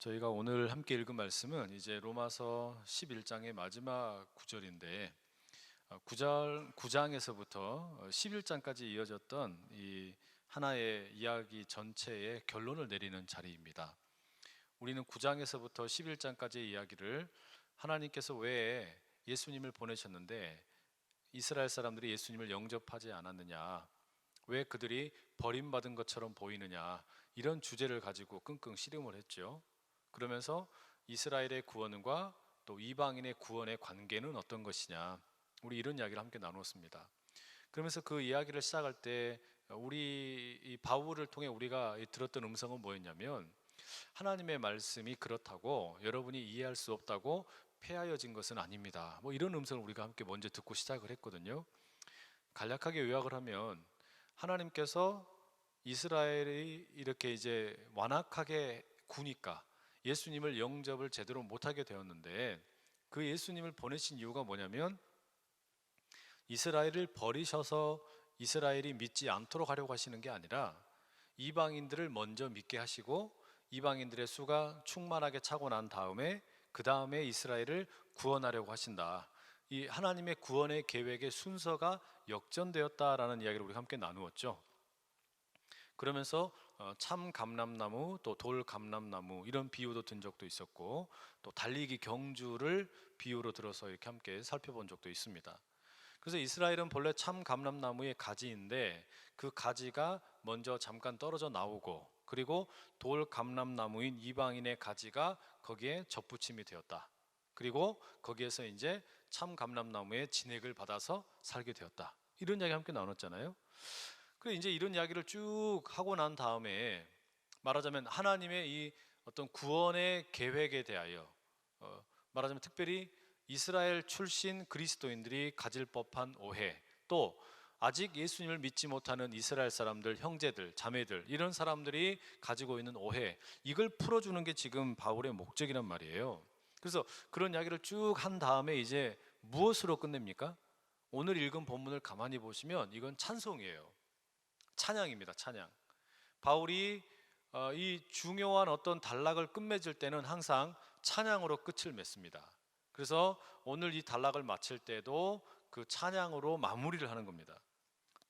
저희가 오늘 함께 읽은 말씀은 이제 로마서 11장의 마지막 구절인데 9장에서부터 11장까지 이어졌던 이 하나의 이야기 전체의 결론을 내리는 자리입니다. 우리는 9장에서부터 11장까지의 이야기를 하나님께서 왜 예수님을 보내셨는데 이스라엘 사람들이 예수님을 영접하지 않았느냐, 왜 그들이 버림받은 것처럼 보이느냐, 이런 주제를 가지고 끙끙 씨름을 했죠. 그러면서 이스라엘의 구원과 또 이방인의 구원의 관계는 어떤 것이냐, 우리 이런 이야기를 함께 나눴습니다. 그러면서 그 이야기를 시작할 때 우리 이 바울을 통해 우리가 들었던 음성은 뭐였냐면, 하나님의 말씀이 그렇다고 여러분이 이해할 수 없다고 폐하여진 것은 아닙니다. 뭐 이런 음성을 우리가 함께 먼저 듣고 시작을 했거든요. 간략하게 요약을 하면, 하나님께서 이스라엘이 이렇게 이제 완악하게 구니까 예수님을 영접을 제대로 못하게 되었는데, 그 예수님을 보내신 이유가 뭐냐면 이스라엘을 버리셔서 이스라엘이 믿지 않도록 하려고 하시는 게 아니라 이방인들을 먼저 믿게 하시고 이방인들의 수가 충만하게 차고 난 다음에 그 다음에 이스라엘을 구원하려고 하신다. 이 하나님의 구원의 계획의 순서가 역전되었다라는 이야기를 우리가 함께 나누었죠. 그러면서 참 감람나무, 또 돌 감람나무 이런 비유도 든 적도 있었고, 또 달리기 경주를 비유로 들어서 이렇게 함께 살펴본 적도 있습니다. 그래서 이스라엘은 본래 참 감람나무의 가지인데 그 가지가 먼저 잠깐 떨어져 나오고, 그리고 돌 감람나무인 이방인의 가지가 거기에 접붙임이 되었다. 그리고 거기에서 이제 참 감람나무의 진액을 받아서 살게 되었다. 이런 이야기 함께 나눴잖아요. 그래, 이제 이런 이야기를 쭉 하고 난 다음에 말하자면 하나님의 이 어떤 구원의 계획에 대하여 말하자면 특별히 이스라엘 출신 그리스도인들이 가질 법한 오해, 또 아직 예수님을 믿지 못하는 이스라엘 사람들, 형제들, 자매들, 이런 사람들이 가지고 있는 오해, 이걸 풀어주는 게 지금 바울의 목적이란 말이에요. 그래서 그런 이야기를 쭉 한 다음에 이제 무엇으로 끝냅니까? 오늘 읽은 본문을 가만히 보시면 이건 찬송이에요. 찬양입니다. 찬양. 바울이 이 중요한 어떤 단락을 끝맺을 때는 항상 찬양으로 끝을 맺습니다. 그래서 오늘 이 단락을 마칠 때도 그 찬양으로 마무리를 하는 겁니다.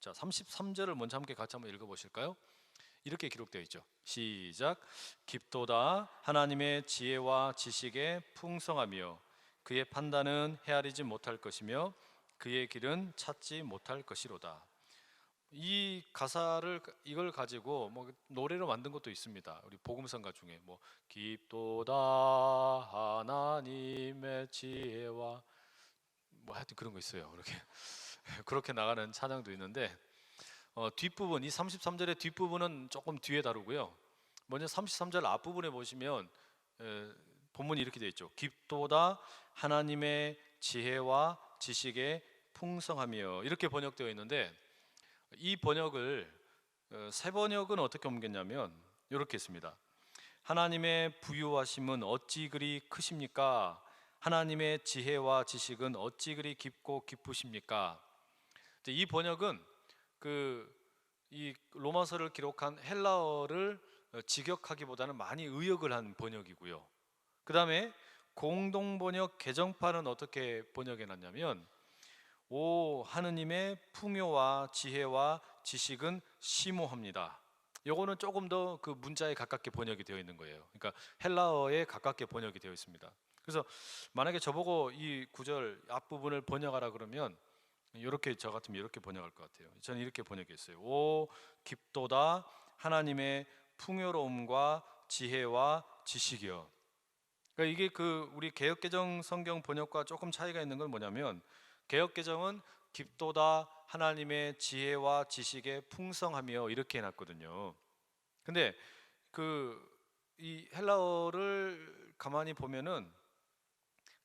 자, 33절을 먼저 함께 같이 한번 읽어보실까요? 이렇게 기록되어 있죠. 시작. 깊도다 하나님의 지혜와 지식에 풍성하며 그의 판단은 헤아리지 못할 것이며 그의 길은 찾지 못할 것이로다. 이 가사를 이걸 가지고 뭐 노래로 만든 것도 있습니다. 우리 복음성가 중에 뭐 깊도다 하나님의 지혜와 뭐 하여튼 그런 거 있어요. 그렇게 그렇게 나가는 찬양도 있는데 뒷부분, 이 33절의 뒷부분은 조금 뒤에 다루고요. 먼저 33절 앞부분에 보시면 본문이 이렇게 되어 있죠. 깊도다 하나님의 지혜와 지식에 풍성하며, 이렇게 번역되어 있는데, 이 번역을 새 번역은 어떻게 옮겼냐면 이렇게 했습니다. 하나님의 부유하심은 어찌 그리 크십니까? 하나님의 지혜와 지식은 어찌 그리 깊고 깊으십니까? 이 번역은 이 로마서를 기록한 헬라어를 직역하기보다는 많이 의역을 한 번역이고요. 그 다음에 공동번역 개정판은 어떻게 번역해 놨냐면, 오 하느님의 풍요와 지혜와 지식은 심오합니다. 요거는 조금 더 그 문자에 가깝게 번역이 되어 있는 거예요. 그러니까 헬라어에 가깝게 번역이 되어 있습니다. 그래서 만약에 저보고 이 구절 앞부분을 번역하라 그러면 이렇게, 저 같으면 이렇게 번역할 것 같아요. 저는 이렇게 번역했어요. 오 깊도다 하나님의 풍요로움과 지혜와 지식이여. 그러니까 이게 우리 개역개정 성경 번역과 조금 차이가 있는 건 뭐냐면, 개역개정은 깊도다 하나님의 지혜와 지식에 풍성하며 이렇게 해놨거든요. 근데 이 헬라어를 가만히 보면은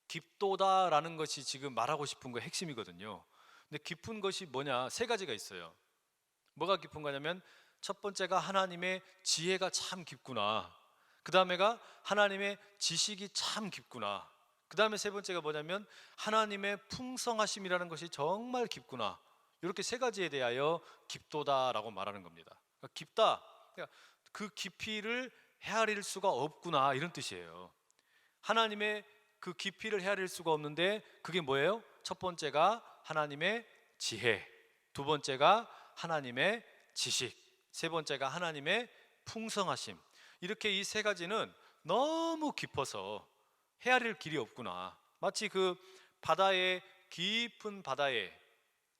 깊도다라는 것이 지금 말하고 싶은 거 핵심이거든요. 근데 깊은 것이 뭐냐? 세 가지가 있어요. 뭐가 깊은 거냐면, 첫 번째가 하나님의 지혜가 참 깊구나. 그 다음에가 하나님의 지식이 참 깊구나. 그 다음에 세 번째가 뭐냐면 하나님의 풍성하심이라는 것이 정말 깊구나. 이렇게 세 가지에 대하여 깊도다라고 말하는 겁니다. 그러니까 깊다, 그러니까 그 깊이를 헤아릴 수가 없구나, 이런 뜻이에요. 하나님의 그 깊이를 헤아릴 수가 없는데 그게 뭐예요? 첫 번째가 하나님의 지혜, 두 번째가 하나님의 지식, 세 번째가 하나님의 풍성하심. 이렇게 이 세 가지는 너무 깊어서 헤아릴 길이 없구나. 마치 그 바다의 깊은 바다에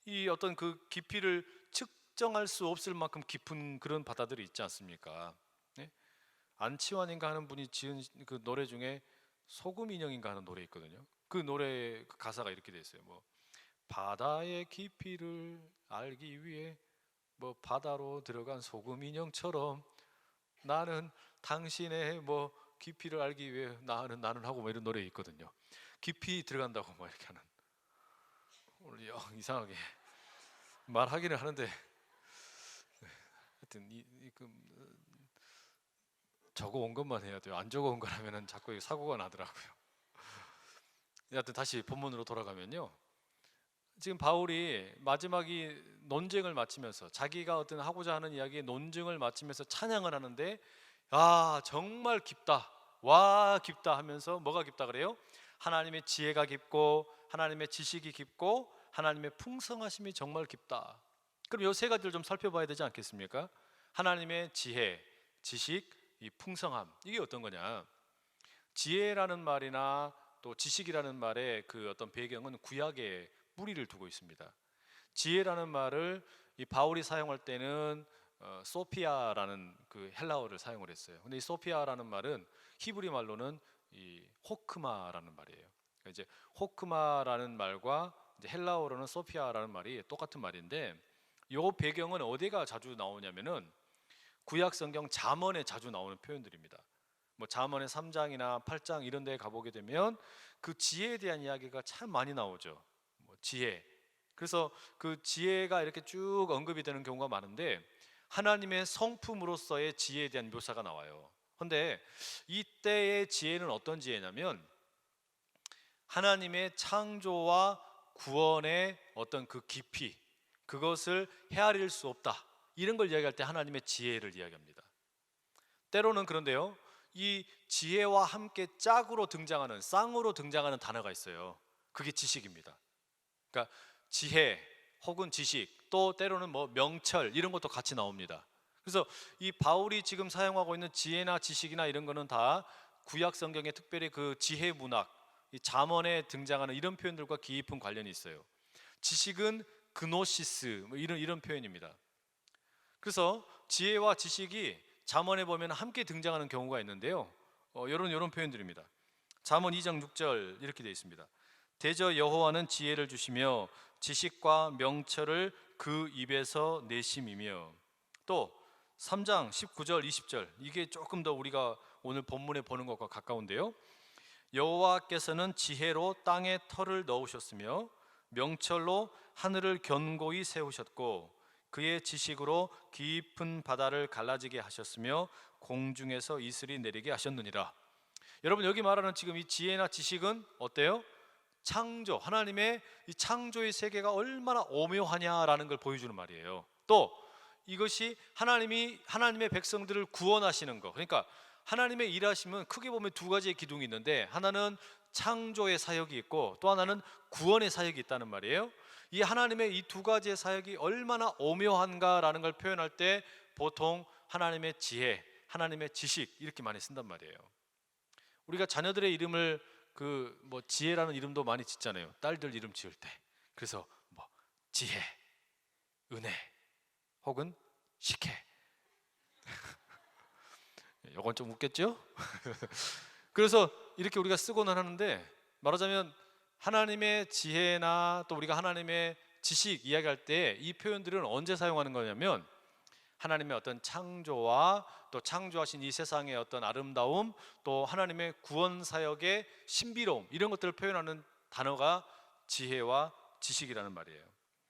이 어떤 그 깊이를 측정할 수 없을 만큼 깊은 그런 바다들이 있지 않습니까? 네? 안치환인가 하는 분이 지은 그 노래 중에 소금 인형인가 하는 노래 있거든요. 그 노래 그 가사가 이렇게 돼 있어요. 뭐 바다의 깊이를 알기 위해 뭐 바다로 들어간 소금 인형처럼 나는 당신의 뭐 깊이를 알기 위해 나는 하고 뭐 이런 노래 있거든요. 깊이 들어간다고 뭐 이렇게 하는. 오늘 이상하게 말하기는 하는데 하여튼 적어 온 것만 해야 돼요. 안 적어 온 거라면은 자꾸 사고가 나더라고요. 하여튼 다시 본문으로 돌아가면요. 지금 바울이 마지막이 논쟁을 마치면서 자기가 어떤 하고자 하는 이야기의 논증을 마치면서 찬양을 하는데 정말 깊다, 와 깊다 하면서 뭐가 깊다 그래요? 하나님의 지혜가 깊고 하나님의 지식이 깊고 하나님의 풍성하심이 정말 깊다. 그럼 이 세 가지를 좀 살펴봐야 되지 않겠습니까? 하나님의 지혜, 지식, 이 풍성함, 이게 어떤 거냐? 지혜라는 말이나 또 지식이라는 말의 그 어떤 배경은 구약에 뿌리를 두고 있습니다. 지혜라는 말을 이 바울이 사용할 때는 소피아라는 그 헬라어를 사용을 했어요. 근데 이 소피아라는 말은 히브리 말로는 이 호크마라는 말이에요. 그러니까 이제 호크마라는 말과 이제 헬라어로는 소피아라는 말이 똑같은 말인데, 이 배경은 어디가 자주 나오냐면은 구약 성경 잠언에 자주 나오는 표현들입니다. 뭐 잠언의 3장이나 8장 이런 데에 가보게 되면 그 지혜에 대한 이야기가 참 많이 나오죠. 뭐 지혜. 그래서 그 지혜가 이렇게 쭉 언급이 되는 경우가 많은데 하나님의 성품으로서의 지혜에 대한 묘사가 나와요. 그런데 이때의 지혜는 어떤 지혜냐면 하나님의 창조와 구원의 어떤 그 깊이, 그것을 헤아릴 수 없다, 이런 걸 이야기할 때 하나님의 지혜를 이야기합니다. 때로는 그런데요, 이 지혜와 함께 짝으로 등장하는, 쌍으로 등장하는 단어가 있어요. 그게 지식입니다. 그러니까 지혜 혹은 지식, 또 때로는 뭐 명철, 이런 것도 같이 나옵니다. 그래서 이 바울이 지금 사용하고 있는 지혜나 지식이나 이런 거는 다 구약 성경에 특별히 그 지혜 문학, 이 잠언에 등장하는 이런 표현들과 깊은 관련이 있어요. 지식은 그노시스, 뭐 이런 표현입니다. 그래서 지혜와 지식이 잠언에 보면 함께 등장하는 경우가 있는데요. 이런 표현들입니다. 잠언 2장 6절 이렇게 되어 있습니다. 대저 여호와는 지혜를 주시며 지식과 명철을 그 입에서 내심이며, 또 3장 19절 20절, 이게 조금 더 우리가 오늘 본문에 보는 것과 가까운데요. 여호와께서는 지혜로 땅에 터를 넣으셨으며 명철로 하늘을 견고히 세우셨고 그의 지식으로 깊은 바다를 갈라지게 하셨으며 공중에서 이슬이 내리게 하셨느니라. 여러분, 여기 말하는 지금 이 지혜나 지식은 어때요? 창조, 하나님의 이 창조의 세계가 얼마나 오묘하냐라는 걸 보여주는 말이에요. 또 이것이 하나님의 백성들을 구원하시는 거, 그러니까 하나님의 일하심은 크게 보면 두 가지의 기둥이 있는데, 하나는 창조의 사역이 있고 또 하나는 구원의 사역이 있다는 말이에요. 이 하나님의 이 두 가지의 사역이 얼마나 오묘한가라는 걸 표현할 때 보통 하나님의 지혜, 하나님의 지식 이렇게 많이 쓴단 말이에요. 우리가 자녀들의 이름을 그 뭐 지혜라는 이름도 많이 짓잖아요. 딸들 이름 지을 때. 그래서 뭐 지혜, 은혜, 혹은 식혜. 이건 좀 웃겠죠? 그래서 이렇게 우리가 쓰고는 하는데, 말하자면 하나님의 지혜나 또 우리가 하나님의 지식 이야기할 때 이 표현들은 언제 사용하는 거냐면 하나님의 어떤 창조와 또 창조하신 이 세상의 어떤 아름다움, 또 하나님의 구원 사역의 신비로움, 이런 것들을 표현하는 단어가 지혜와 지식이라는 말이에요.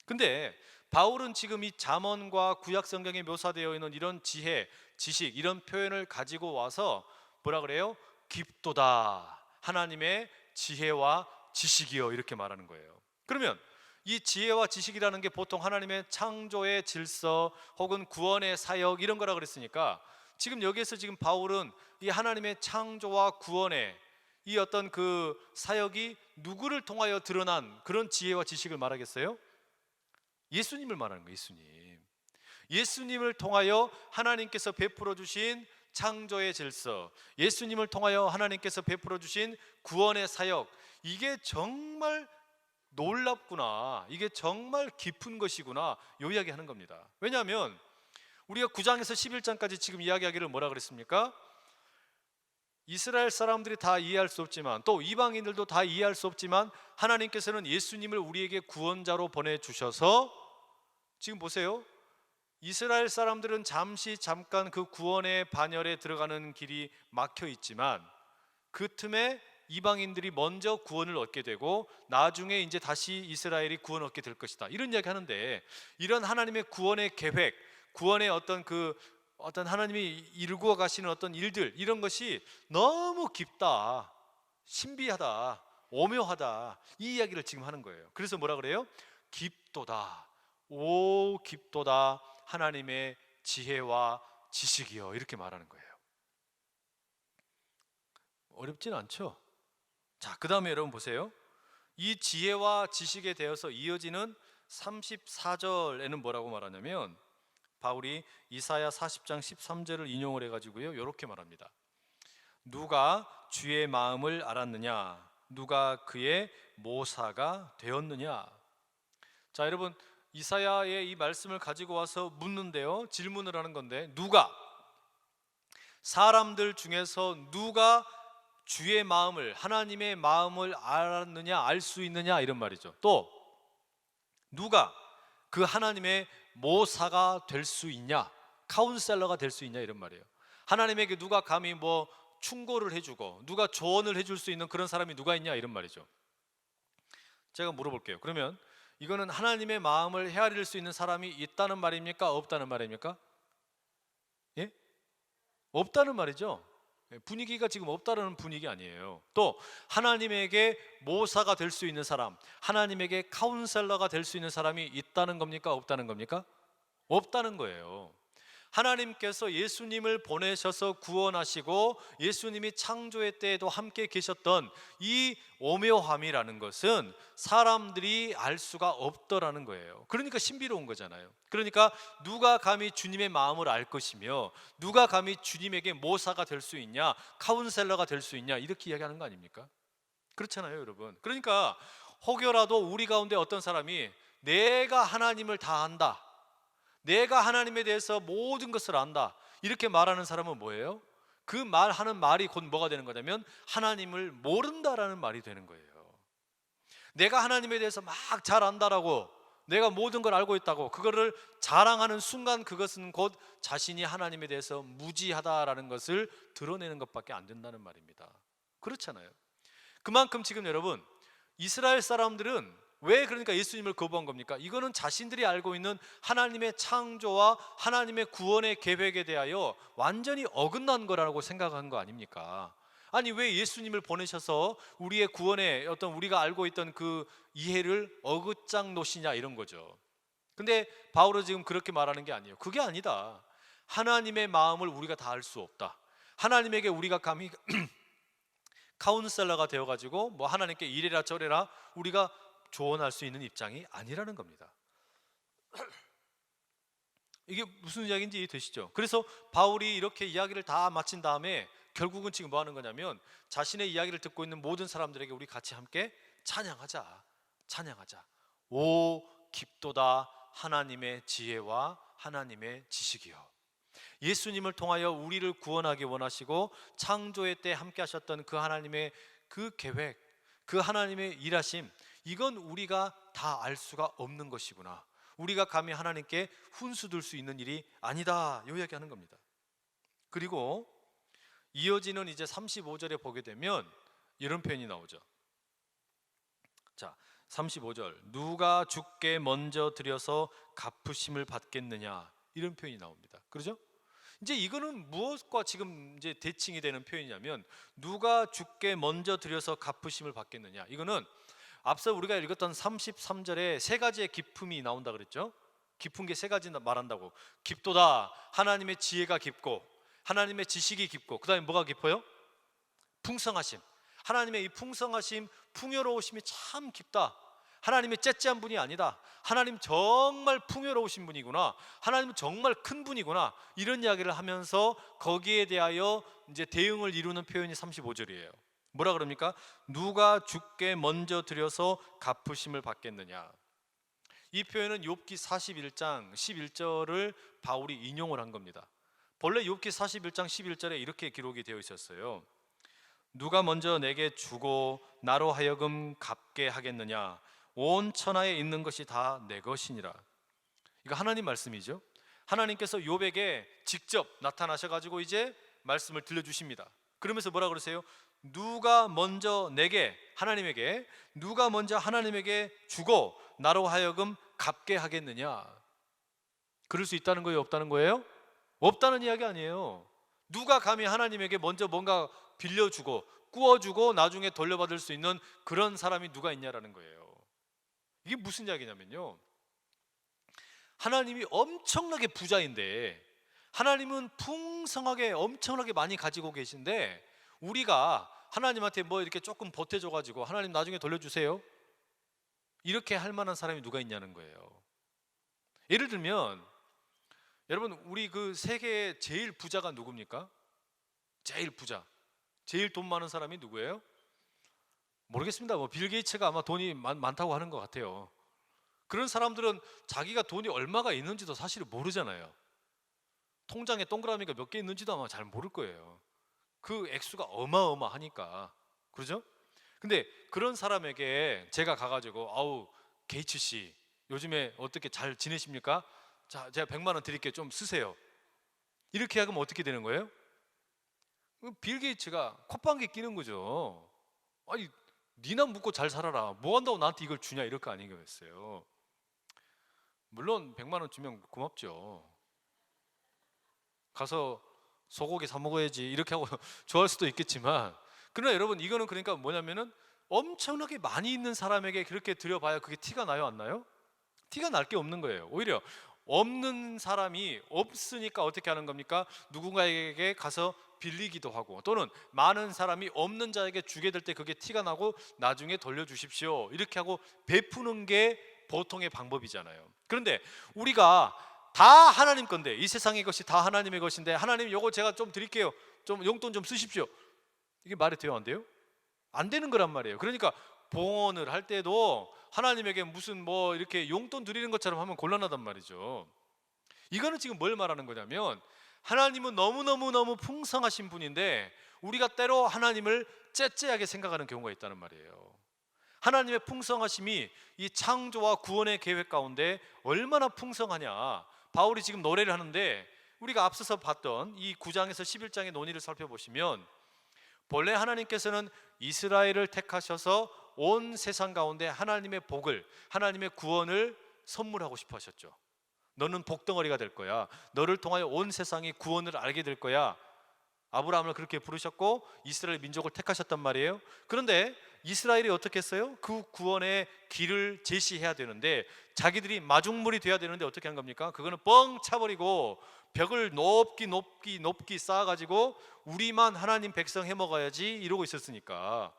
근데 바울은 지금 이 잠언과 구약 성경에 묘사되어 있는 이런 지혜, 지식, 이런 표현을 가지고 와서 뭐라 그래요? 깊도다, 하나님의 지혜와 지식이요, 이렇게 말하는 거예요. 그러면 이 지혜와 지식이라는 게 보통 하나님의 창조의 질서 혹은 구원의 사역 이런 거라 그랬으니까 지금 여기에서 지금 바울은 이 하나님의 창조와 구원의 이 어떤 그 사역이 누구를 통하여 드러난 그런 지혜와 지식을 말하겠어요? 예수님을 말하는 거예요. 예수님을 통하여 하나님께서 베풀어 주신 창조의 질서, 예수님을 통하여 하나님께서 베풀어 주신 구원의 사역, 이게 정말 놀랍구나, 이게 정말 깊은 것이구나, 요 이야기 하는 겁니다. 왜냐하면 우리가 9장에서 11장까지 지금 이야기하기를 뭐라 그랬습니까? 이스라엘 사람들이 다 이해할 수 없지만, 또 이방인들도 다 이해할 수 없지만, 하나님께서는 예수님을 우리에게 구원자로 보내주셔서, 지금 보세요, 이스라엘 사람들은 잠깐 그 구원의 반열에 들어가는 길이 막혀 있지만, 그 틈에 이방인들이 먼저 구원을 얻게 되고 나중에 이제 다시 이스라엘이 구원을 얻게 될 것이다, 이런 이야기 하는데, 이런 하나님의 구원의 계획, 구원의 어떤 하나님이 이루고 가시는 어떤 일들, 이런 것이 너무 깊다, 신비하다, 오묘하다, 이 이야기를 지금 하는 거예요. 그래서 뭐라 그래요? 깊도다, 오 깊도다 하나님의 지혜와 지식이요, 이렇게 말하는 거예요. 어렵진 않죠? 자, 그 다음에 여러분 보세요. 이 지혜와 지식에 대해서 이어지는 34절에는 뭐라고 말하냐면, 바울이 이사야 40장 13절을 인용을 해가지고요, 이렇게 말합니다. 누가 주의 마음을 알았느냐, 누가 그의 모사가 되었느냐. 자, 여러분, 이사야의 이 말씀을 가지고 와서 묻는데요, 질문을 하는 건데, 누가, 사람들 중에서 누가 주의 마음을, 하나님의 마음을 알았느냐, 알 수 있느냐, 이런 말이죠. 또 누가 그 하나님의 모사가 될 수 있냐, 카운셀러가 될 수 있냐, 이런 말이에요. 하나님에게 누가 감히 뭐 충고를 해주고 누가 조언을 해줄 수 있는 그런 사람이 누가 있냐, 이런 말이죠. 제가 물어볼게요. 그러면 이거는 하나님의 마음을 헤아릴 수 있는 사람이 있다는 말입니까, 없다는 말입니까? 예? 없다는 말이죠. 분위기가 지금 없다는 분위기 아니에요. 또 하나님에게 모사가 될 수 있는 사람, 하나님에게 카운셀러가 될 수 있는 사람이 있다는 겁니까, 없다는 겁니까? 없다는 거예요. 하나님께서 예수님을 보내셔서 구원하시고 예수님이 창조의 때에도 함께 계셨던 이 오묘함이라는 것은 사람들이 알 수가 없더라는 거예요. 그러니까 신비로운 거잖아요. 그러니까 누가 감히 주님의 마음을 알 것이며, 누가 감히 주님에게 모사가 될 수 있냐, 카운셀러가 될 수 있냐, 이렇게 이야기하는 거 아닙니까? 그렇잖아요, 여러분. 그러니까 혹여라도 우리 가운데 어떤 사람이 내가 하나님을 다 안다, 내가 하나님에 대해서 모든 것을 안다, 이렇게 말하는 사람은 뭐예요? 그 말하는 말이 곧 뭐가 되는 거냐면 하나님을 모른다라는 말이 되는 거예요. 내가 하나님에 대해서 막 잘 안다라고, 내가 모든 걸 알고 있다고 그거를 자랑하는 순간, 그것은 곧 자신이 하나님에 대해서 무지하다라는 것을 드러내는 것밖에 안 된다는 말입니다. 그렇잖아요. 그만큼 지금 여러분, 이스라엘 사람들은 왜 그러니까 예수님을 거부한 겁니까? 이거는 자신들이 알고 있는 하나님의 창조와 하나님의 구원의 계획에 대하여 완전히 어긋난 거라고 생각한 거 아닙니까? 아니, 왜 예수님을 보내셔서 우리의 구원의 어떤 우리가 알고 있던 그 이해를 어긋장 놓으시냐, 이런 거죠. 근데 바울은 지금 그렇게 말하는 게 아니에요. 그게 아니다. 하나님의 마음을 우리가 다 알 수 없다. 하나님에게 우리가 감히 카운셀러가 되어가지고 뭐 하나님께 이래라 저래라 우리가 조언할 수 있는 입장이 아니라는 겁니다. 이게 무슨 이야기인지 이해되시죠? 그래서 바울이 이렇게 이야기를 다 마친 다음에 결국은 지금 뭐 하는 거냐면, 자신의 이야기를 듣고 있는 모든 사람들에게 우리 같이 함께 찬양하자, 찬양하자. 오 깊도다 하나님의 지혜와 하나님의 지식이요. 예수님을 통하여 우리를 구원하기 원하시고 창조의 때 함께 하셨던 그 하나님의 그 계획, 그 하나님의 일하심, 이건 우리가 다 알 수가 없는 것이구나. 우리가 감히 하나님께 훈수둘 수 있는 일이 아니다, 이 이야기하는 겁니다. 그리고 이어지는 이제 35절에 보게 되면 이런 표현이 나오죠. 자, 35절, 누가 주께 먼저 드려서 갚으심을 받겠느냐, 이런 표현이 나옵니다. 그렇죠? 이제 이거는 무엇과 지금 이제 대칭이 되는 표현이냐면, 누가 주께 먼저 드려서 갚으심을 받겠느냐, 이거는 앞서 우리가 읽었던 33절에 세 가지의 기품이 나온다 그랬죠. 깊은 게 세 가지 말한다고. 깊도다, 하나님의 지혜가 깊고, 하나님의 지식이 깊고, 그 다음에 뭐가 깊어요? 풍성하심. 하나님의 이 풍성하심, 풍요로우심이 참 깊다. 하나님이 째째한 분이 아니다. 하나님 정말 풍요로우신 분이구나. 하나님은 정말 큰 분이구나. 이런 이야기를 하면서 거기에 대하여 이제 대응을 이루는 표현이 35절이에요. 뭐라 그럽니까? 누가 주께 먼저 드려서 갚으심을 받겠느냐. 이 표현은 욥기 41장 11절을 바울이 인용을 한 겁니다. 본래 욥기 41장 11절에 이렇게 기록이 되어 있었어요. 누가 먼저 내게 주고 나로 하여금 갚게 하겠느냐. 온 천하에 있는 것이 다 내 것이니라. 이거 하나님 말씀이죠. 하나님께서 욥에게 직접 나타나셔가지고 이제 말씀을 들려주십니다. 그러면서 뭐라 그러세요? 누가 먼저 내게, 하나님에게, 누가 먼저 하나님에게 주고 나로 하여금 갚게 하겠느냐. 그럴 수 있다는 거예요, 없다는 거예요? 없다는 이야기 아니에요. 누가 감히 하나님에게 먼저 뭔가 빌려주고 꾸어주고 나중에 돌려받을 수 있는 그런 사람이 누가 있냐라는 거예요. 이게 무슨 이야기냐면요, 하나님이 엄청나게 부자인데, 하나님은 풍성하게 엄청나게 많이 가지고 계신데, 우리가 하나님한테 뭐 이렇게 조금 보태줘가지고 하나님 나중에 돌려주세요, 이렇게 할 만한 사람이 누가 있냐는 거예요. 예를 들면 여러분, 우리 그 세계의 제일 부자가 누굽니까? 제일 부자, 제일 돈 많은 사람이 누구예요? 모르겠습니다. 뭐 빌 게이츠가 아마 돈이 많다고 하는 것 같아요. 그런 사람들은 자기가 돈이 얼마가 있는지도 사실 모르잖아요. 통장에 동그라미가 몇 개 있는지도 아마 잘 모를 거예요. 그 액수가 어마어마하니까. 그러죠? 근데 그런 사람에게 제가 가가지고, 아우 게이츠 씨 요즘에 어떻게 잘 지내십니까? 자, 제가 100만 원 드릴게요, 좀 쓰세요, 이렇게 하면 어떻게 되는 거예요? 빌 게이츠가 콧방귀 끼는 거죠. 아니, 니나 묻고 잘 살아라, 뭐 한다고 나한테 이걸 주냐, 이럴 거 아니겠어요. 물론 100만 원 주면 고맙죠. 가서 소고기 사 먹어야지 이렇게 하고 좋아할 수도 있겠지만, 그러나 여러분, 이거는 그러니까 뭐냐면은 엄청나게 많이 있는 사람에게 그렇게 드려봐야 그게 티가 나요, 안 나요? 티가 날 게 없는 거예요. 오히려 없는 사람이 없으니까 어떻게 하는 겁니까? 누군가에게 가서 빌리기도 하고, 또는 많은 사람이 없는 자에게 주게 될 때 그게 티가 나고 나중에 돌려주십시오, 이렇게 하고 베푸는 게 보통의 방법이잖아요. 그런데 우리가 다 하나님 건데, 이 세상의 것이 다 하나님의 것인데, 하나님 요거 제가 좀 드릴게요, 좀 용돈 좀 쓰십시오, 이게 말이 돼요, 안 돼요? 안 되는 거란 말이에요. 그러니까 봉헌을 할 때도 하나님에게 무슨 뭐 이렇게 용돈 드리는 것처럼 하면 곤란하단 말이죠. 이거는 지금 뭘 말하는 거냐면, 하나님은 너무너무 풍성하신 분인데 우리가 때로 하나님을 째째하게 생각하는 경우가 있다는 말이에요. 하나님의 풍성하심이 이 창조와 구원의 계획 가운데 얼마나 풍성하냐. 바울이 지금 노래를 하는데, 우리가 앞서서 봤던 이 9장에서 11장의 논의를 살펴보시면, 본래 하나님께서는 이스라엘을 택하셔서 온 세상 가운데 하나님의 복을, 하나님의 구원을 선물하고 싶어 하셨죠. 너는 복덩어리가 될 거야, 너를 통하여 온 세상이 구원을 알게 될 거야. 아브라함을 그렇게 부르셨고 이스라엘 민족을 택하셨단 말이에요. 그런데 이스라엘이 어떻게 했어요? 그 구원의 길을 제시해야 되는데, 자기들이 마중물이 돼야 되는데 어떻게 한 겁니까? 그거는 뻥 차버리고 벽을 높이 쌓아가지고 우리만 하나님 백성 해먹어야지 이러고 있었으니까,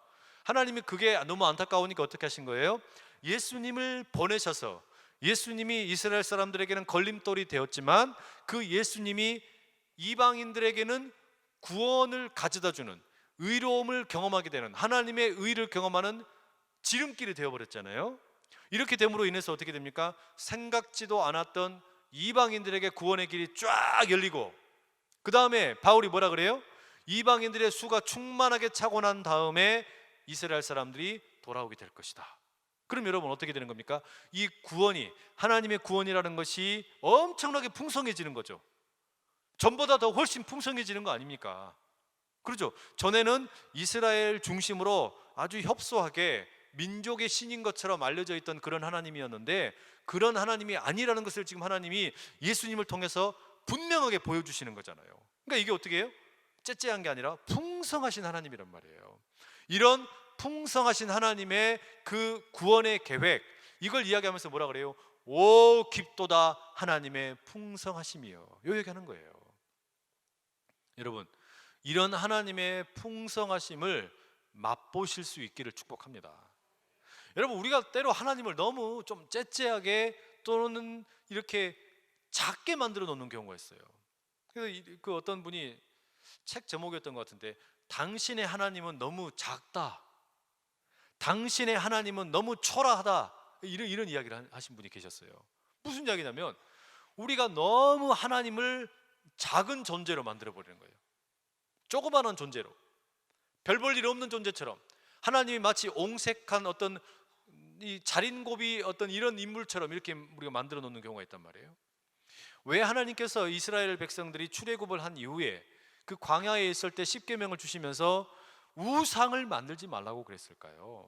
하나님이 그게 너무 안타까우니까 어떻게 하신 거예요? 예수님을 보내셔서, 예수님이 이스라엘 사람들에게는 걸림돌이 되었지만 그 예수님이 이방인들에게는 구원을 가져다주는, 의로움을 경험하게 되는, 하나님의 의를 경험하는 지름길이 되어버렸잖아요. 이렇게 됨으로 인해서 어떻게 됩니까? 생각지도 않았던 이방인들에게 구원의 길이 쫙 열리고, 그 다음에 바울이 뭐라 그래요? 이방인들의 수가 충만하게 차고 난 다음에 이스라엘 사람들이 돌아오게 될 것이다. 그럼 여러분 어떻게 되는 겁니까? 이 구원이, 하나님의 구원이라는 것이 엄청나게 풍성해지는 거죠. 전보다 더 훨씬 풍성해지는 거 아닙니까? 그렇죠? 전에는 이스라엘 중심으로 아주 협소하게 민족의 신인 것처럼 알려져 있던 그런 하나님이었는데, 그런 하나님이 아니라는 것을 지금 하나님이 예수님을 통해서 분명하게 보여주시는 거잖아요. 그러니까 이게 어떻게 해요? 째째한 게 아니라 풍성하신 하나님이란 말이에요. 이런 풍성하신 하나님의 그 구원의 계획, 이걸 이야기하면서 뭐라 그래요? 오 깊도다 하나님의 풍성하심이요, 요 얘기하는 거예요. 여러분, 이런 하나님의 풍성하심을 맛보실 수 있기를 축복합니다. 여러분, 우리가 때로 하나님을 너무 좀 째째하게 또는 이렇게 작게 만들어 놓는 경우가 있어요. 그래서 그 어떤 분이 책 제목이었던 것 같은데, 당신의 하나님은 너무 작다, 당신의 하나님은 너무 초라하다, 이런 이야기를 하신 분이 계셨어요. 무슨 이야기냐면, 우리가 너무 하나님을 작은 존재로 만들어 버리는 거예요. 조그마한 존재로, 별 볼 일 없는 존재처럼, 하나님이 마치 옹색한 어떤 이 자린고비 어떤 이런 인물처럼 이렇게 우리가 만들어 놓는 경우가 있단 말이에요. 왜 하나님께서 이스라엘 백성들이 출애굽을 한 이후에 그 광야에 있을 때 십계명을 주시면서 우상을 만들지 말라고 그랬을까요?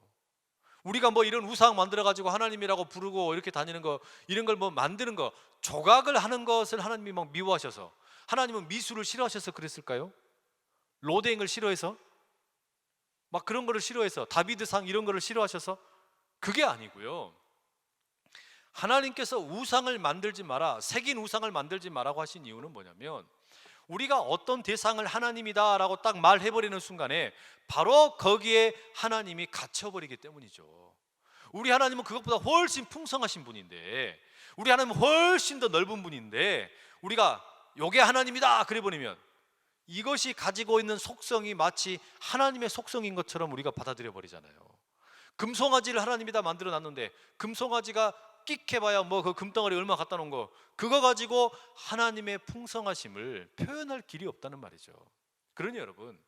우리가 뭐 이런 우상 만들어 가지고 하나님이라고 부르고 이렇게 다니는 거, 이런 걸 뭐 만드는 거, 조각을 하는 것을 하나님이 막 미워하셔서, 하나님은 미술을 싫어하셔서 그랬을까요? 로댕을 싫어해서, 막 그런 거를 싫어해서, 다비드상 이런 거를 싫어하셔서? 그게 아니고요. 하나님께서 우상을 만들지 마라, 새긴 우상을 만들지 마라고 하신 이유는 뭐냐면, 우리가 어떤 대상을 하나님이다 라고 딱 말해버리는 순간에 바로 거기에 하나님이 갇혀버리기 때문이죠. 우리 하나님은 그것보다 훨씬 풍성하신 분인데, 우리 하나님은 훨씬 더 넓은 분인데, 우리가 요게 하나님이다 그래버리면 이것이 가지고 있는 속성이 마치 하나님의 속성인 것처럼 우리가 받아들여 버리잖아요. 금송아지를 하나님이다 만들어 놨는데, 금송아지가 끽해봐야 뭐 그 금덩어리 얼마 갖다 놓은 거, 그거 가지고 하나님의 풍성하심을 표현할 길이 없다는 말이죠. 그러니 여러분,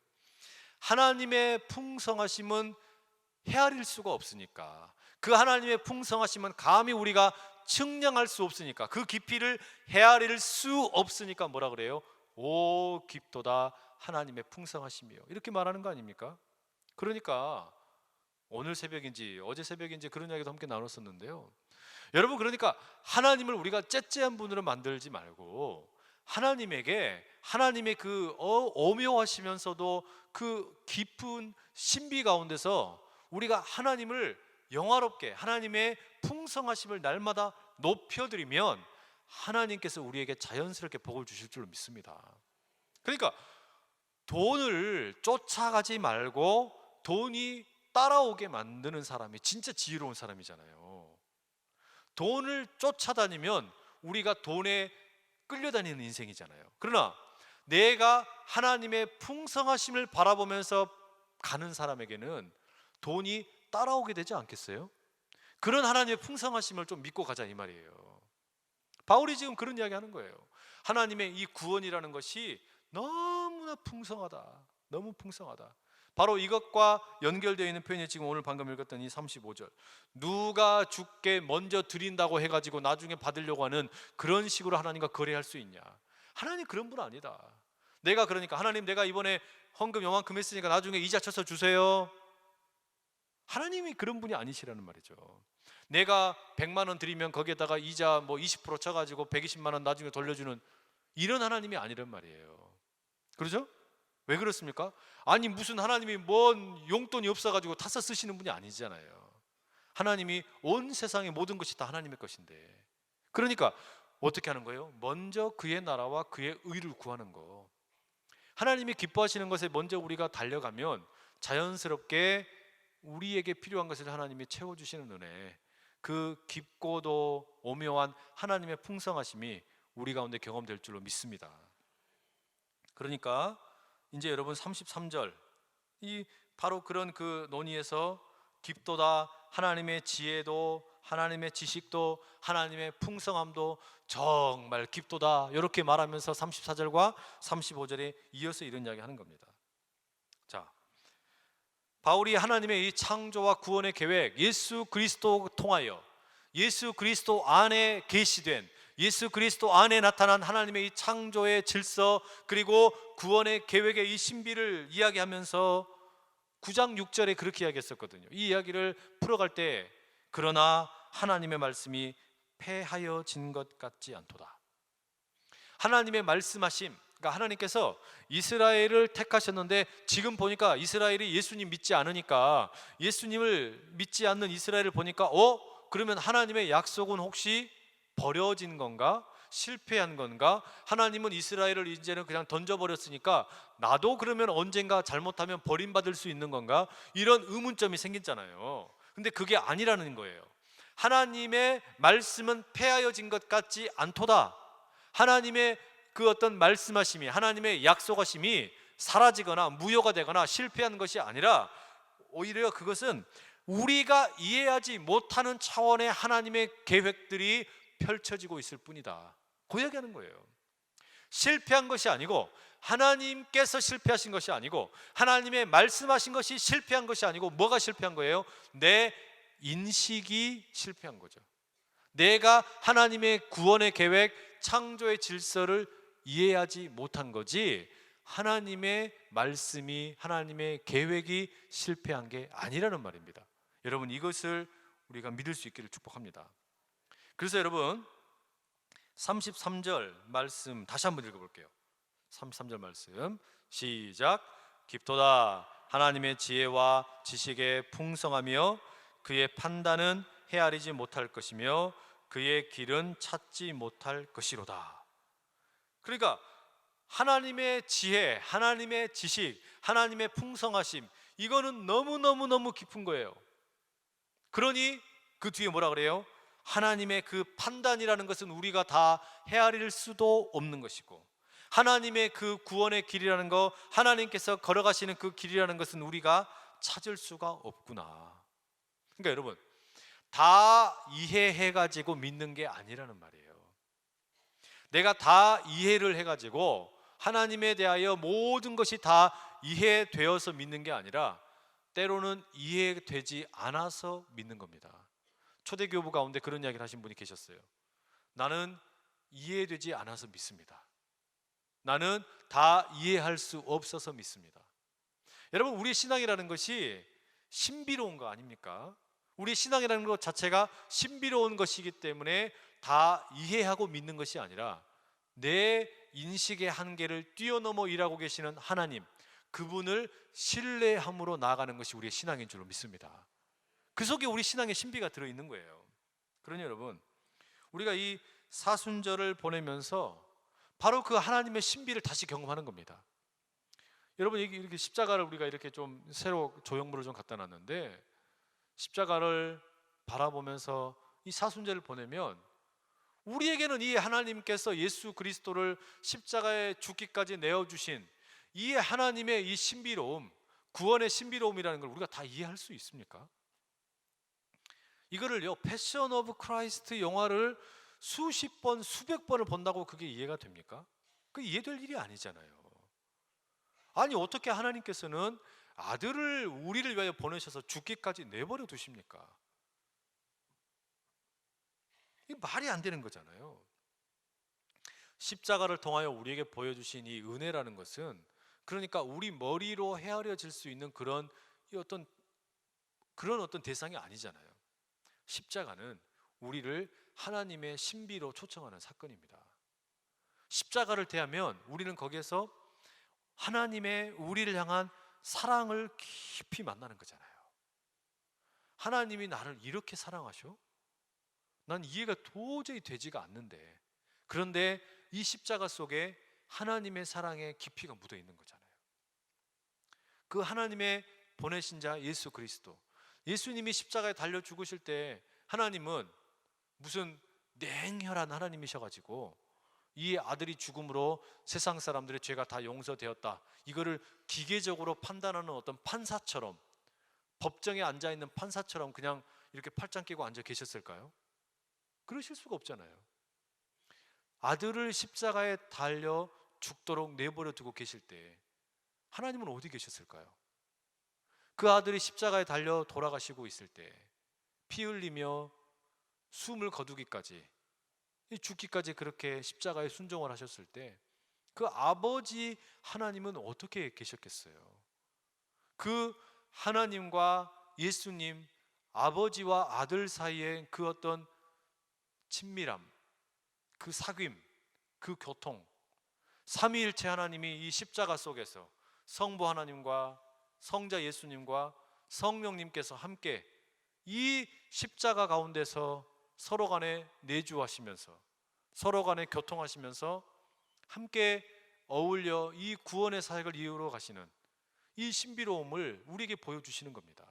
하나님의 풍성하심은 헤아릴 수가 없으니까, 그 하나님의 풍성하심은 감히 우리가 측량할 수 없으니까, 그 깊이를 헤아릴 수 없으니까 뭐라 그래요? 오 깊도다 하나님의 풍성하심이요, 이렇게 말하는 거 아닙니까? 그러니까 오늘 새벽인지 어제 새벽인지 그런 이야기도 함께 나눴었는데요. 여러분, 그러니까 하나님을 우리가 째째한 분으로 만들지 말고, 하나님에게 하나님의 그 오묘하시면서도 그 깊은 신비 가운데서 우리가 하나님을 영화롭게, 하나님의 풍성하심을 날마다 높여드리면 하나님께서 우리에게 자연스럽게 복을 주실 줄로 믿습니다. 그러니까 돈을 쫓아가지 말고 돈이 따라오게 만드는 사람이 진짜 지혜로운 사람이잖아요. 돈을 쫓아다니면 우리가 돈에 끌려다니는 인생이잖아요. 그러나 내가 하나님의 풍성하심을 바라보면서 가는 사람에게는 돈이 따라오게 되지 않겠어요? 그런 하나님의 풍성하심을 좀 믿고 가자 이 말이에요. 바울이 지금 그런 이야기 하는 거예요. 하나님의 이 구원이라는 것이 너무나 풍성하다, 너무 풍성하다. 바로 이것과 연결되어 있는 표현이 지금 오늘 방금 읽었던 이 35절, 누가 주께 먼저 드린다고 해가지고 나중에 받으려고 하는 그런 식으로 하나님과 거래할 수 있냐? 하나님 그런 분 아니다. 내가 그러니까 하나님, 내가 이번에 헌금 요만큼 했으니까 나중에 이자 쳐서 주세요, 하나님이 그런 분이 아니시라는 말이죠. 내가 100만 원 드리면 거기에다가 이자 뭐 20% 쳐가지고 120만 원 나중에 돌려주는 이런 하나님이 아니란 말이에요. 그렇죠? 왜 그렇습니까? 아니 무슨 하나님이 뭔 용돈이 없어가지고 타서 쓰시는 분이 아니잖아요. 하나님이 온 세상의 모든 것이 다 하나님의 것인데, 그러니까 어떻게 하는 거예요? 먼저 그의 나라와 그의 의를 구하는 거. 하나님이 기뻐하시는 것에 먼저 우리가 달려가면 자연스럽게 우리에게 필요한 것을 하나님이 채워주시는 은혜, 그 깊고도 오묘한 하나님의 풍성하심이 우리 가운데 경험될 줄로 믿습니다. 그러니까 이제 여러분 33절, 이 바로 그런 그 논의에서 깊도다, 하나님의 지혜도, 하나님의 지식도, 하나님의 풍성함도 정말 깊도다, 이렇게 말하면서 34절과 35절에 이어서 이런 이야기 하는 겁니다. 자, 바울이 하나님의 이 창조와 구원의 계획, 예수 그리스도 통하여, 예수 그리스도 안에 계시된, 예수 그리스도 안에 나타난 하나님의 이 창조의 질서, 그리고 구원의 계획의 이 신비를 이야기하면서 9장 6절에 그렇게 이야기했었거든요. 이 이야기를 풀어갈 때, 그러나 하나님의 말씀이 패하여진 것 같지 않도다. 하나님의 말씀하심, 그러니까 하나님께서 이스라엘을 택하셨는데, 지금 보니까 이스라엘이 예수님 믿지 않으니까, 예수님을 믿지 않는 이스라엘을 보니까 그러면 하나님의 약속은 혹시 버려진 건가? 실패한 건가? 하나님은 이스라엘을 이제는 그냥 던져버렸으니까 나도 그러면 언젠가 잘못하면 버림받을 수 있는 건가? 이런 의문점이 생겼잖아요. 근데 그게 아니라는 거예요. 하나님의 말씀은 폐하여진 것 같지 않도다. 하나님의 그 어떤 말씀하심이, 하나님의 약속하심이 사라지거나 무효가 되거나 실패한 것이 아니라 오히려 그것은 우리가 이해하지 못하는 차원의 하나님의 계획들이 펼쳐지고 있을 뿐이다. 그 이야기하는 거예요. 실패한 것이 아니고, 하나님께서 실패하신 것이 아니고, 하나님의 말씀하신 것이 실패한 것이 아니고, 뭐가 실패한 거예요? 내 인식이 실패한 거죠. 내가 하나님의 구원의 계획, 창조의 질서를 이해하지 못한 거지, 하나님의 말씀이, 하나님의 계획이 실패한 게 아니라는 말입니다. 여러분, 이것을 우리가 믿을 수 있기를 축복합니다. 그래서 여러분, 33절 말씀 다시 한번 읽어볼게요. 33절 말씀 시작. 깊도다. 하나님의 지혜와 지식의 풍성하며 그의 판단은 헤아리지 못할 것이며 그의 길은 찾지 못할 것이로다. 그러니까 하나님의 지혜, 하나님의 지식, 하나님의 풍성하심, 이거는 너무너무 깊은 거예요. 그러니 그 뒤에 뭐라 그래요? 하나님의 그 판단이라는 것은 우리가 다 헤아릴 수도 없는 것이고, 하나님의 그 구원의 길이라는 거, 하나님께서 걸어가시는 그 길이라는 것은 우리가 찾을 수가 없구나. 그러니까 여러분, 다 이해해가지고 믿는 게 아니라는 말이에요. 내가 다 이해를 해가지고 하나님에 대하여 모든 것이 다 이해되어서 믿는 게 아니라 때로는 이해되지 않아서 믿는 겁니다. 초대교부 가운데 그런 이야기를 하신 분이 계셨어요. 나는 이해되지 않아서 믿습니다. 나는 다 이해할 수 없어서 믿습니다. 여러분, 우리 신앙이라는 것이 신비로운 거 아닙니까? 우리 신앙이라는 것 자체가 신비로운 것이기 때문에 다 이해하고 믿는 것이 아니라 내 인식의 한계를 뛰어넘어 일하고 계시는 하나님, 그분을 신뢰함으로 나아가는 것이 우리의 신앙인 줄로 믿습니다. 그 속에 우리 신앙의 신비가 들어있는 거예요. 그러니 여러분, 우리가 이 사순절을 보내면서 바로 그 하나님의 신비를 다시 경험하는 겁니다. 여러분, 이렇게 십자가를 우리가 이렇게 좀 새로 조형물을 좀 갖다 놨는데, 십자가를 바라보면서 이 사순절을 보내면 우리에게는 이 하나님께서 예수 그리스도를 십자가에 죽기까지 내어주신 이 하나님의 이 신비로움, 구원의 신비로움이라는 걸 우리가 다 이해할 수 있습니까? 이거를요, 패션 오브 크라이스트 영화를 수십 번, 수백 번을 본다고 그게 이해가 됩니까? 그 이해될 일이 아니잖아요. 아니, 어떻게 하나님께서는 아들을 우리를 위하여 보내셔서 죽기까지 내버려 두십니까? 이 말이 안 되는 거잖아요. 십자가를 통하여 우리에게 보여주신 이 은혜라는 것은, 그러니까 우리 머리로 헤아려질 수 있는 그런 어떤 대상이 아니잖아요. 십자가는 우리를 하나님의 신비로 초청하는 사건입니다. 십자가를 대하면 우리는 거기에서 하나님의 우리를 향한 사랑을 깊이 만나는 거잖아요. 하나님이 나를 이렇게 사랑하셔? 난 이해가 도저히 되지가 않는데, 그런데 이 십자가 속에 하나님의 사랑의 깊이가 묻어 있는 거잖아요. 그 하나님의 보내신 자 예수 그리스도, 예수님이 십자가에 달려 죽으실 때 하나님은 무슨 냉혈한 하나님이셔가지고 이 아들이 죽음으로 세상 사람들의 죄가 다 용서되었다, 이거를 기계적으로 판단하는 어떤 판사처럼, 법정에 앉아있는 판사처럼 그냥 이렇게 팔짱 끼고 앉아 계셨을까요? 그러실 수가 없잖아요. 아들을 십자가에 달려 죽도록 내버려 두고 계실 때 하나님은 어디 계셨을까요? 그 아들이 십자가에 달려 돌아가시고 있을 때 피 흘리며 숨을 거두기까지, 죽기까지 그렇게 십자가에 순종을 하셨을 때 그 아버지 하나님은 어떻게 계셨겠어요? 그 하나님과 예수님, 아버지와 아들 사이에 그 어떤 친밀함, 그 사귐, 그 교통, 삼위일체 하나님이 이 십자가 속에서 성부 하나님과 성자 예수님과 성령님께서 함께 이 십자가 가운데서 서로 간에 내주하시면서 서로 간에 교통하시면서 함께 어울려 이 구원의 사역을 이루어 가시는 이 신비로움을 우리에게 보여주시는 겁니다.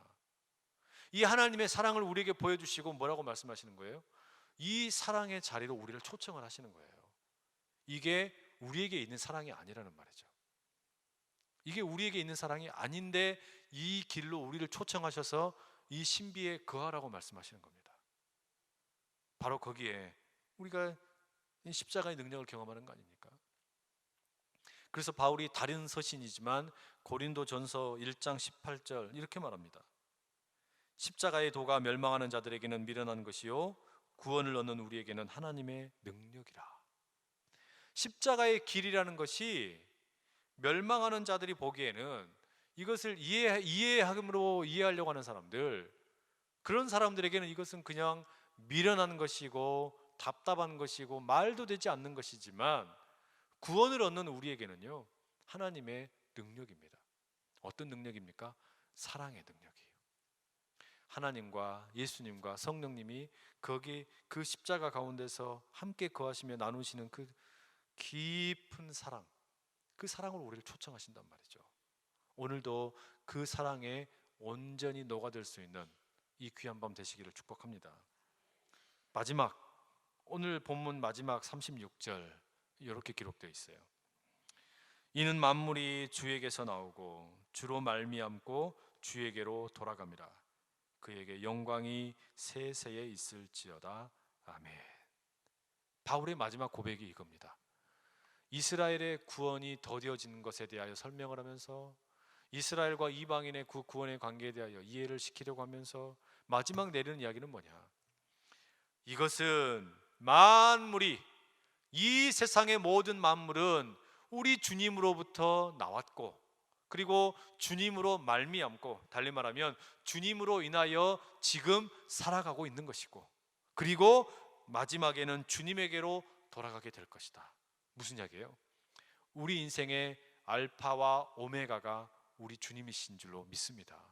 이 하나님의 사랑을 우리에게 보여주시고 뭐라고 말씀하시는 거예요? 이 사랑의 자리로 우리를 초청을 하시는 거예요. 이게 우리에게 있는 사랑이 아니라는 말이죠. 이게 우리에게 있는 사랑이 아닌데 이 길로 우리를 초청하셔서 이 신비에 거하라고 말씀하시는 겁니다. 바로 거기에 우리가 이 십자가의 능력을 경험하는 거 아닙니까? 그래서 바울이 다른 서신이지만 고린도전서 1장 18절 이렇게 말합니다. 십자가의 도가 멸망하는 자들에게는 미련한 것이요 구원을 얻는 우리에게는 하나님의 능력이라. 십자가의 길이라는 것이 멸망하는 자들이 보기에는 이것을 이해하려고 하는 사람들, 그런 사람들에게는 이것은 그냥 미련한 것이고 답답한 것이고 말도 되지 않는 것이지만 구원을 얻는 우리에게는요 하나님의 능력입니다. 어떤 능력입니까? 사랑의 능력이에요. 하나님과 예수님과 성령님이 거기 그 십자가 가운데서 함께 거하시며 나누시는 그 깊은 사랑, 그 사랑으로 우리를 초청하신단 말이죠. 오늘도 그 사랑에 온전히 녹아들 수 있는 이 귀한 밤 되시기를 축복합니다. 마지막, 오늘 본문 마지막 36절 이렇게 기록되어 있어요. 이는 만물이 주에게서 나오고 주로 말미암고 주에게로 돌아갑니다. 그에게 영광이 세세에 있을지어다. 아멘. 바울의 마지막 고백이 이겁니다. 이스라엘의 구원이 더디어지는 것에 대하여 설명을 하면서 이스라엘과 이방인의 그 구원의 관계에 대하여 이해를 시키려고 하면서 마지막 내리는 이야기는 뭐냐? 이것은 만물이, 이 세상의 모든 만물은 우리 주님으로부터 나왔고 그리고 주님으로 말미암고, 달리 말하면 주님으로 인하여 지금 살아가고 있는 것이고 그리고 마지막에는 주님에게로 돌아가게 될 것이다. 무슨 이야기예요? 우리 인생의 알파와 오메가가 우리 주님이신 줄로 믿습니다.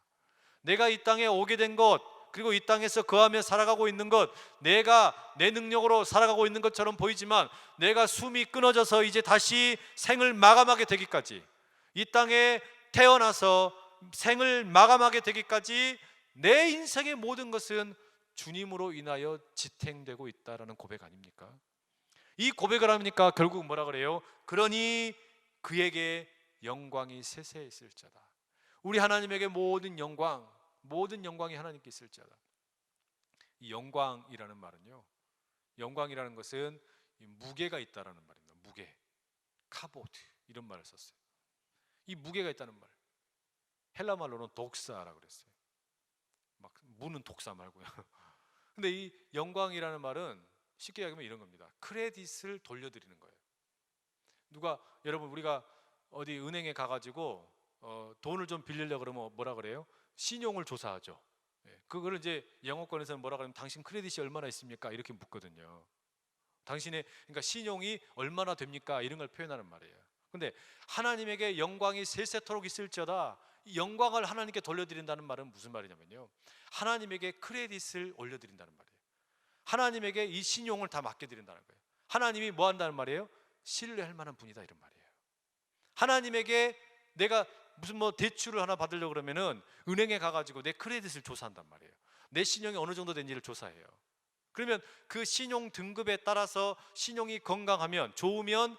내가 이 땅에 오게 된 것, 그리고 이 땅에서 거하며 살아가고 있는 것, 내가 내 능력으로 살아가고 있는 것처럼 보이지만 내가 숨이 끊어져서 이제 다시 생을 마감하게 되기까지, 이 땅에 태어나서 생을 마감하게 되기까지 내 인생의 모든 것은 주님으로 인하여 지탱되고 있다라는 고백 아닙니까? 이 고백을 하니까 결국 뭐라 그래요? 그러니 그에게 영광이 세세에 있을지어다. 우리 하나님에게 모든 영광이 하나님께 있을지어다. 이 영광이라는 말은요, 영광이라는 것은 무게가 있다라는 말입니다. 무게, 카보드 이런 말을 썼어요. 이 무게가 있다는 말, 헬라 말로는 독사라고 그랬어요. 막 무는 독사 말고요. 근데 이 영광이라는 말은 쉽게 얘기하면 이런 겁니다. 크레딧을 돌려드리는 거예요. 여러분 우리가 어디 은행에 가가지고 돈을 좀 빌리려고 그러면 뭐라 그래요? 신용을 조사하죠. 그거를 이제 영어권에서는 뭐라 그러면 당신 크레딧이 얼마나 있습니까? 이렇게 묻거든요. 당신의 그러니까 신용이 얼마나 됩니까? 이런 걸 표현하는 말이에요. 근데 하나님에게 영광이 세세토록 있을지어다. 이 영광을 하나님께 돌려드린다는 말은 무슨 말이냐면요, 하나님에게 크레딧을 올려드린다는 말이에요. 하나님에게 이 신용을 다 맡겨드린다는 거예요. 하나님이 뭐 한다는 말이에요? 신뢰할 만한 분이다 이런 말이에요. 하나님에게 내가 무슨 대출을 하나 받으려고 그러면은 은행에 가가지고 내 크레딧을 조사한단 말이에요. 내 신용이 어느 정도 된지를 조사해요. 그러면 그 신용 등급에 따라서 신용이 건강하면, 좋으면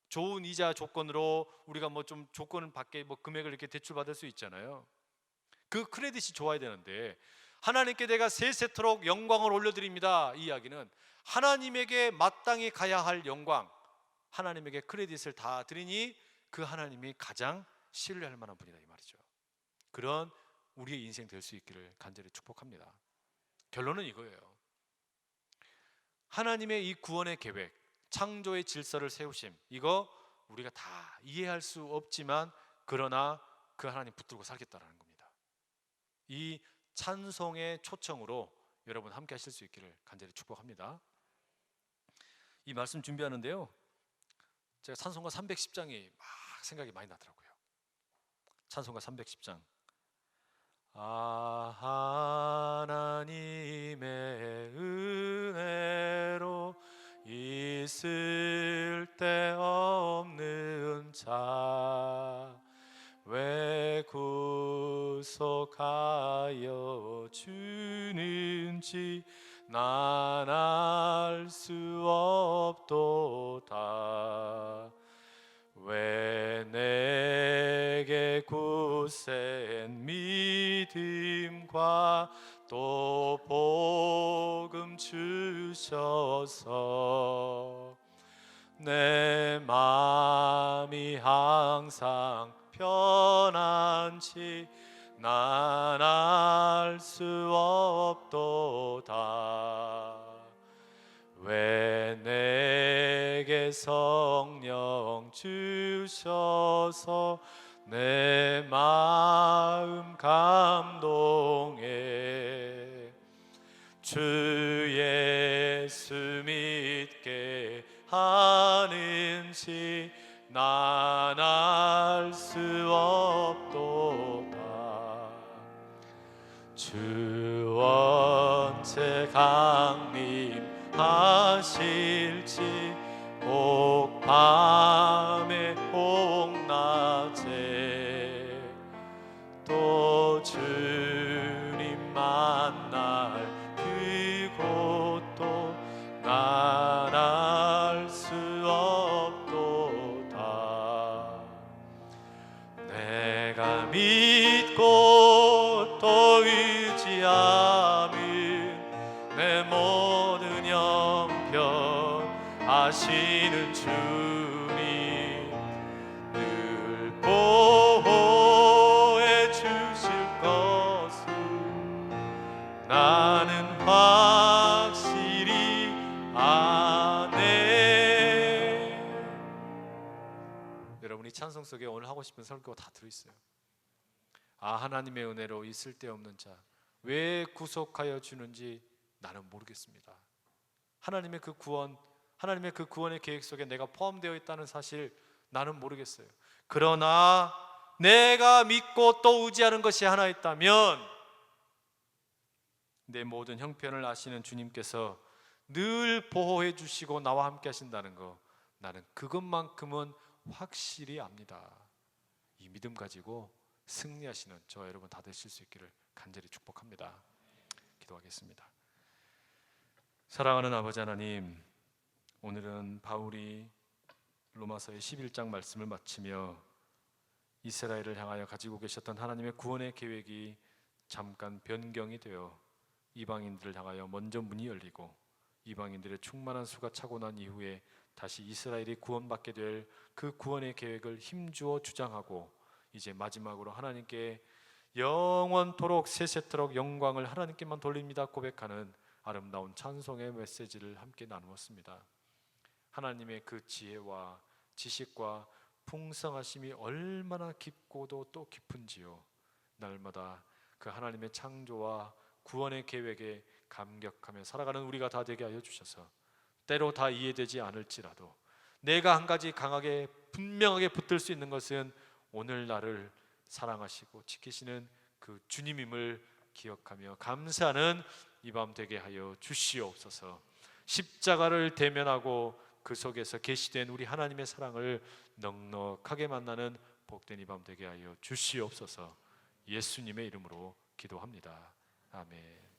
좋은 이자 조건으로 우리가 좀 조건을 받게 금액을 이렇게 대출 받을 수 있잖아요. 그 크레딧이 좋아야 되는데 하나님께 내가 세세토록 영광을 올려드립니다. 이 이야기는 하나님에게 마땅히 가야 할 영광, 하나님에게 크레딧을 다 드리니 그 하나님이 가장 신뢰할 만한 분이다 이 말이죠. 그런 우리의 인생 될 수 있기를 간절히 축복합니다. 결론은 이거예요. 하나님의 이 구원의 계획, 창조의 질서를 세우심, 이거 우리가 다 이해할 수 없지만 그러나 그 하나님 붙들고 살겠다라는 겁니다. 이 찬송의 초청으로 여러분 함께 하실 수 있기를 간절히 축복합니다. 이 말씀 준비하는데요, 제가 찬송가 310장이 막 생각이 많이 나더라고요. 찬송가 310장. 하나님의 은혜로 이 쓸데없는 자 왜 구속하여 주는지 난 알 수 없도다. 왜 내게 굳센 믿음과 또 복음 주셔서 내 마음이 항상 편한지 난 알 수 없도다. 왜 내게 성령 주셔서 내 마음 감동해 주 예수 믿게 하는지 난 알 수 없도다. 주 언제 강림하실지 혹 밤에 혹 낮에 또 주님 만날 그곳도 난 알 수 없도다. 내가 믿고 또 의지함은 내 모든 형편 아시는 주님 늘 보호해 주실 것을 나는 확실히 아네. 여러분이 찬송 속에 오늘 하고 싶은 설교가 다 들어있어요. 하나님의 은혜로 이 쓸데없는 자 왜 구속하여 주는지 나는 모르겠습니다. 하나님의 그 구원, 하나님의 그 구원의 계획 속에 내가 포함되어 있다는 사실 나는 모르겠어요. 그러나 내가 믿고 또 의지하는 것이 하나 있다면 내 모든 형편을 아시는 주님께서 늘 보호해 주시고 나와 함께 하신다는 거, 나는 그것만큼은 확실히 압니다. 이 믿음 가지고 승리하시는 저와 여러분 다 되실 수 있기를 간절히 축복합니다. 기도하겠습니다. 사랑하는 아버지 하나님, 오늘은 바울이 로마서의 11장 말씀을 마치며 이스라엘을 향하여 가지고 계셨던 하나님의 구원의 계획이 잠깐 변경이 되어 이방인들을 향하여 먼저 문이 열리고 이방인들의 충만한 수가 차고 난 이후에 다시 이스라엘이 구원받게 될 그 구원의 계획을 힘주어 주장하고 이제 마지막으로 하나님께 영원토록 세세토록 영광을 하나님께만 돌립니다 고백하는 아름다운 찬송의 메시지를 함께 나누었습니다. 하나님의 그 지혜와 지식과 풍성하심이 얼마나 깊고도 또 깊은지요. 날마다 그 하나님의 창조와 구원의 계획에 감격하며 살아가는 우리가 다 되게 하여 주셔서 때로 다 이해되지 않을지라도 내가 한 가지 강하게 분명하게 붙들 수 있는 것은 오늘 나를 사랑하시고 지키시는 그 주님임을 기억하며 감사하는 이 밤 되게 하여 주시옵소서. 십자가를 대면하고 그 속에서 계시된 우리 하나님의 사랑을 넉넉하게 만나는 복된 이 밤 되게 하여 주시옵소서. 예수님의 이름으로 기도합니다. 아멘.